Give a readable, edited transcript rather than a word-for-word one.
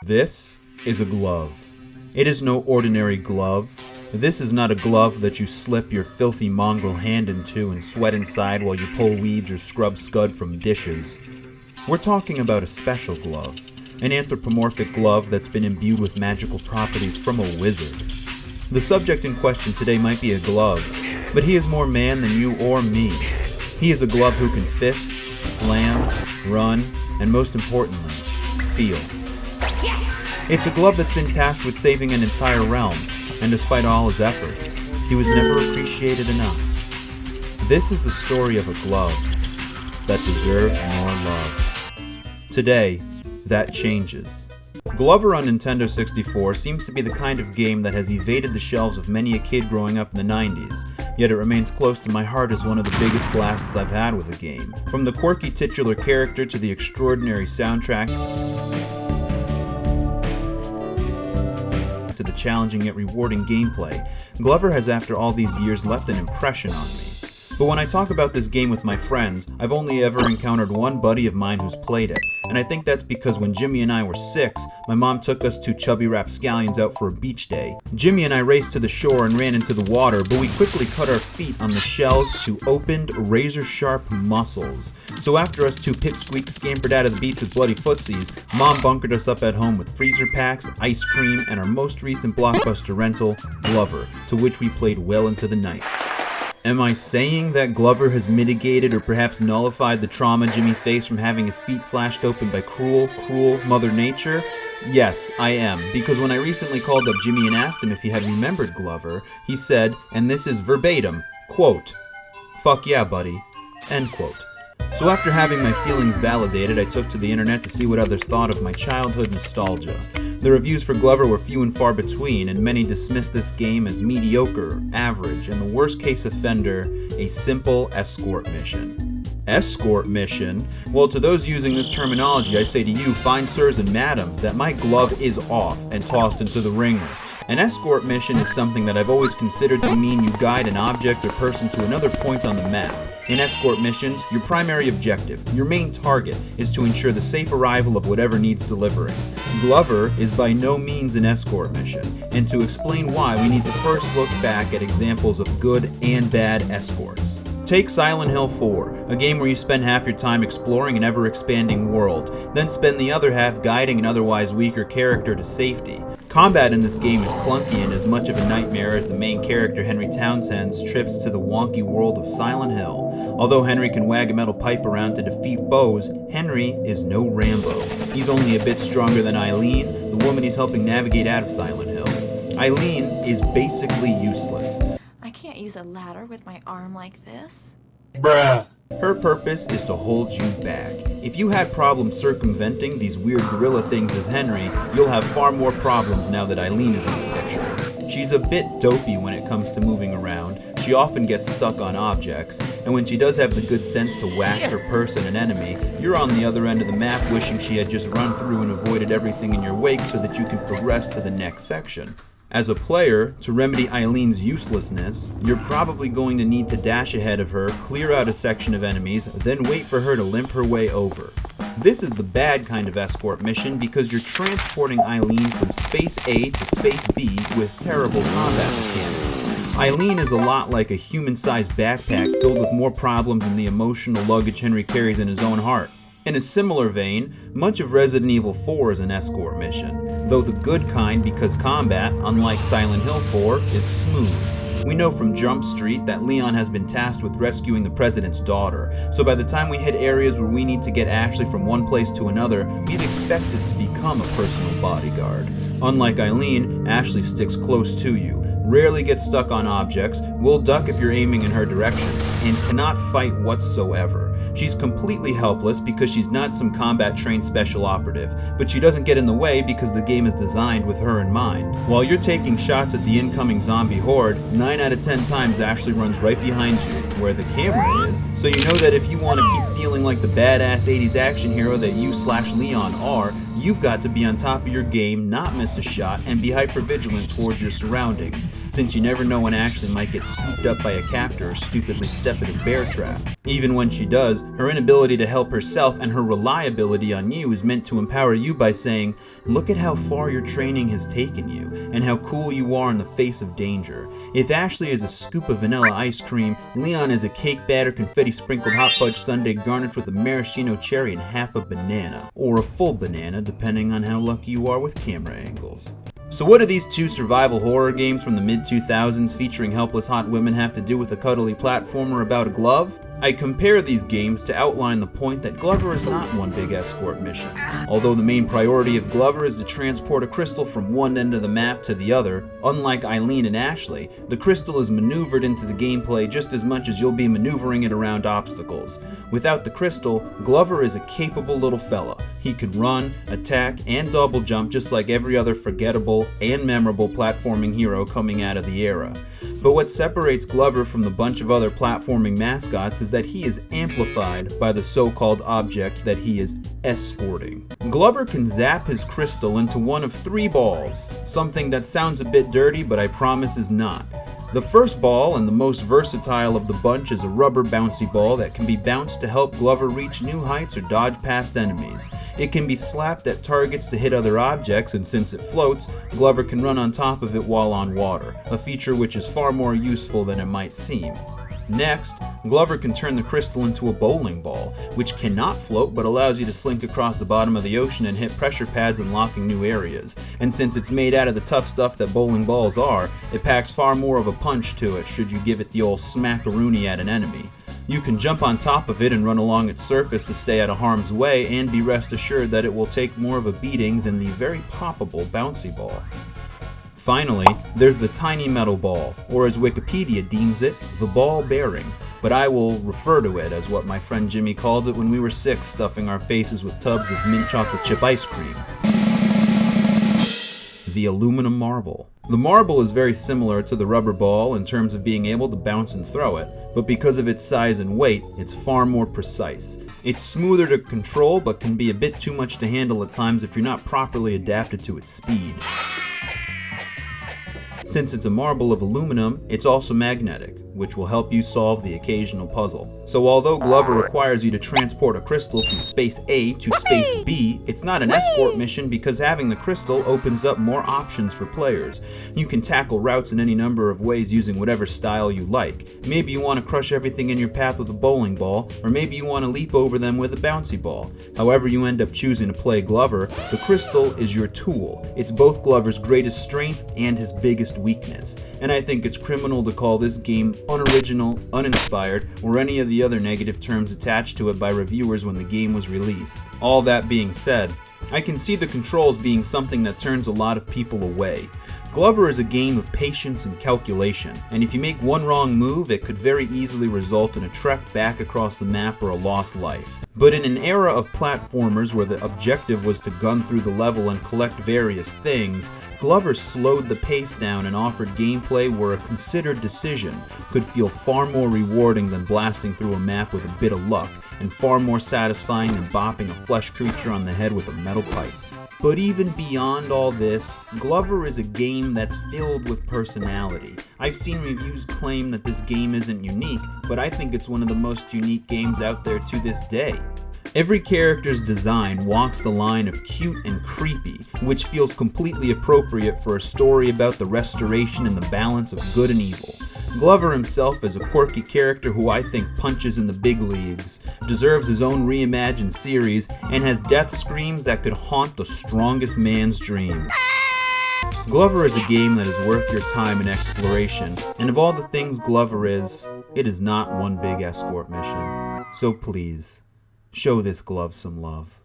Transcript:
This is a glove. It is no ordinary glove. This is not a glove that you slip your filthy mongrel hand into and sweat inside while you pull weeds or scrub scud from dishes. We're talking about a special glove, an anthropomorphic glove that's been imbued with magical properties from a wizard. The subject in question today might be a glove, but he is more man than you or me. He is a glove who can fist, slam, run, and most importantly, feel. Yes! It's a glove that's been tasked with saving an entire realm, and despite all his efforts, he was never appreciated enough. This is the story of a glove that deserves more love. Today, that changes. Glover on Nintendo 64 seems to be the kind of game that has evaded the shelves of many a kid growing up in the 90s, yet it remains close to my heart as one of the biggest blasts I've had with a game. From the quirky titular character to the extraordinary soundtrack, to the challenging yet rewarding gameplay, Glover has after all these years left an impression on me. But when I talk about this game with my friends, I've only ever encountered one buddy of mine who's played it, and I think that's because when Jimmy and I were 6, my mom took us two chubby rapscallions out for a beach day. Jimmy and I raced to the shore and ran into the water, but we quickly cut our feet on the shells to opened, razor-sharp muscles. So after us two pipsqueaks scampered out of the beach with bloody footsies, Mom bunkered us up at home with freezer packs, ice cream, and our most recent blockbuster rental, Glover, to which we played well into the night. Am I saying that Glover has mitigated or perhaps nullified the trauma Jimmy faced from having his feet slashed open by cruel Mother Nature? Yes, I am, because when I recently called up Jimmy and asked him if he had remembered Glover, he said, and this is verbatim, quote, "Fuck yeah, buddy," end quote. So after having my feelings validated, I took to the internet to see what others thought of my childhood nostalgia. The reviews for Glover were few and far between, and many dismissed this game as mediocre, average, and the worst case offender, a simple escort mission. Escort mission? Well, to those using this terminology, I say to you, fine sirs and madams, that my glove is off and tossed into the ringer. An escort mission is something that I've always considered to mean you guide an object or person to another point on the map. In escort missions, your primary objective, your main target, is to ensure the safe arrival of whatever needs delivering. Glover is by no means an escort mission, and to explain why, we need to first look back at examples of good and bad escorts. Take Silent Hill 4, a game where you spend half your time exploring an ever-expanding world, then spend the other half guiding an otherwise weaker character to safety. Combat in this game is clunky and as much of a nightmare as the main character Henry Townsend's trips to the wonky world of Silent Hill. Although Henry can wag a metal pipe around to defeat foes, Henry is no Rambo. He's only a bit stronger than Eileen, the woman he's helping navigate out of Silent Hill. Eileen is basically useless. I can't use a ladder with my arm like this. Bruh. Her purpose is to hold you back. If you had problems circumventing these weird gorilla things as Henry, you'll have far more problems now that Eileen is in the picture. She's a bit dopey when it comes to moving around, she often gets stuck on objects, and when she does have the good sense to whack her person and enemy, you're on the other end of the map wishing she had just run through and avoided everything in your wake so that you can progress to the next section. As a player, to remedy Eileen's uselessness, you're probably going to need to dash ahead of her, clear out a section of enemies, then wait for her to limp her way over. This is the bad kind of escort mission because you're transporting Eileen from space A to space B with terrible combat mechanics. Eileen is a lot like a human-sized backpack filled with more problems than the emotional luggage Henry carries in his own heart. In a similar vein, much of Resident Evil 4 is an escort mission, though the good kind because combat, unlike Silent Hill 4, is smooth. We know from Jump Street that Leon has been tasked with rescuing the president's daughter, so by the time we hit areas where we need to get Ashley from one place to another, we'd expect it to become a personal bodyguard. Unlike Eileen, Ashley sticks close to you, rarely gets stuck on objects, will duck if you're aiming in her direction, and cannot fight whatsoever. She's completely helpless because she's not some combat-trained special operative, but she doesn't get in the way because the game is designed with her in mind. While you're taking shots at the incoming zombie horde, 9 out of 10 times Ashley runs right behind you, where the camera is, so you know that if you want to keep feeling like the badass 80s action hero that you/Leon are, you've got to be on top of your game, not miss a shot, and be hyper-vigilant towards your surroundings. Since since you never know when Ashley might get scooped up by a captor or stupidly step in a bear trap. Even when she does, her inability to help herself and her reliability on you is meant to empower you by saying, look at how far your training has taken you, and how cool you are in the face of danger. If Ashley is a scoop of vanilla ice cream, Leon is a cake batter confetti sprinkled hot fudge sundae garnished with a maraschino cherry and half a banana. Or a full banana, depending on how lucky you are with camera angles. So what do these two survival horror games from the mid-2000s featuring helpless hot women have to do with a cuddly platformer about a glove? I compare these games to outline the point that Glover is not one big escort mission. Although the main priority of Glover is to transport a crystal from one end of the map to the other, unlike Eileen and Ashley, the crystal is maneuvered into the gameplay just as much as you'll be maneuvering it around obstacles. Without the crystal, Glover is a capable little fella. He can run, attack, and double jump just like every other forgettable and memorable platforming hero coming out of the era. But what separates Glover from the bunch of other platforming mascots is that he is amplified by the so-called object that he is escorting. Glover can zap his crystal into one of 3 balls, something that sounds a bit dirty but I promise is not. The first ball, and the most versatile of the bunch, is a rubber bouncy ball that can be bounced to help Glover reach new heights or dodge past enemies. It can be slapped at targets to hit other objects, and since it floats, Glover can run on top of it while on water, a feature which is far more useful than it might seem. Next, Glover can turn the crystal into a bowling ball, which cannot float but allows you to slink across the bottom of the ocean and hit pressure pads unlocking new areas. And since it's made out of the tough stuff that bowling balls are, it packs far more of a punch to it should you give it the old smackaroony at an enemy. You can jump on top of it and run along its surface to stay out of harm's way and be rest assured that it will take more of a beating than the very poppable bouncy ball. Finally, there's the tiny metal ball, or as Wikipedia deems it, the ball bearing, but I will refer to it as what my friend Jimmy called it when we were 6 stuffing our faces with tubs of mint chocolate chip ice cream. The aluminum marble. The marble is very similar to the rubber ball in terms of being able to bounce and throw it, but because of its size and weight, it's far more precise. It's smoother to control, but can be a bit too much to handle at times if you're not properly adapted to its speed. Since it's a marble of aluminum, it's also magnetic, which will help you solve the occasional puzzle. So although Glover requires you to transport a crystal from space A to space B, it's not an escort mission because having the crystal opens up more options for players. You can tackle routes in any number of ways using whatever style you like. Maybe you want to crush everything in your path with a bowling ball, or maybe you want to leap over them with a bouncy ball. However you end up choosing to play Glover, the crystal is your tool. It's both Glover's greatest strength and his biggest weakness, and I think it's criminal to call this game unoriginal, uninspired, or any of the other negative terms attached to it by reviewers when the game was released. All that being said, I can see the controls being something that turns a lot of people away. Glover is a game of patience and calculation, and if you make one wrong move, it could very easily result in a trek back across the map or a lost life. But in an era of platformers where the objective was to gun through the level and collect various things, Glover slowed the pace down and offered gameplay where a considered decision could feel far more rewarding than blasting through a map with a bit of luck, and far more satisfying than bopping a flesh creature on the head with a metal pipe. But even beyond all this, Glover is a game that's filled with personality. I've seen reviews claim that this game isn't unique, but I think it's one of the most unique games out there to this day. Every character's design walks the line of cute and creepy, which feels completely appropriate for a story about the restoration and the balance of good and evil. Glover himself is a quirky character who I think punches in the big leagues, deserves his own reimagined series, and has death screams that could haunt the strongest man's dreams. Glover is a game that is worth your time and exploration, and of all the things Glover is, it is not one big escort mission. So please, show this glove some love.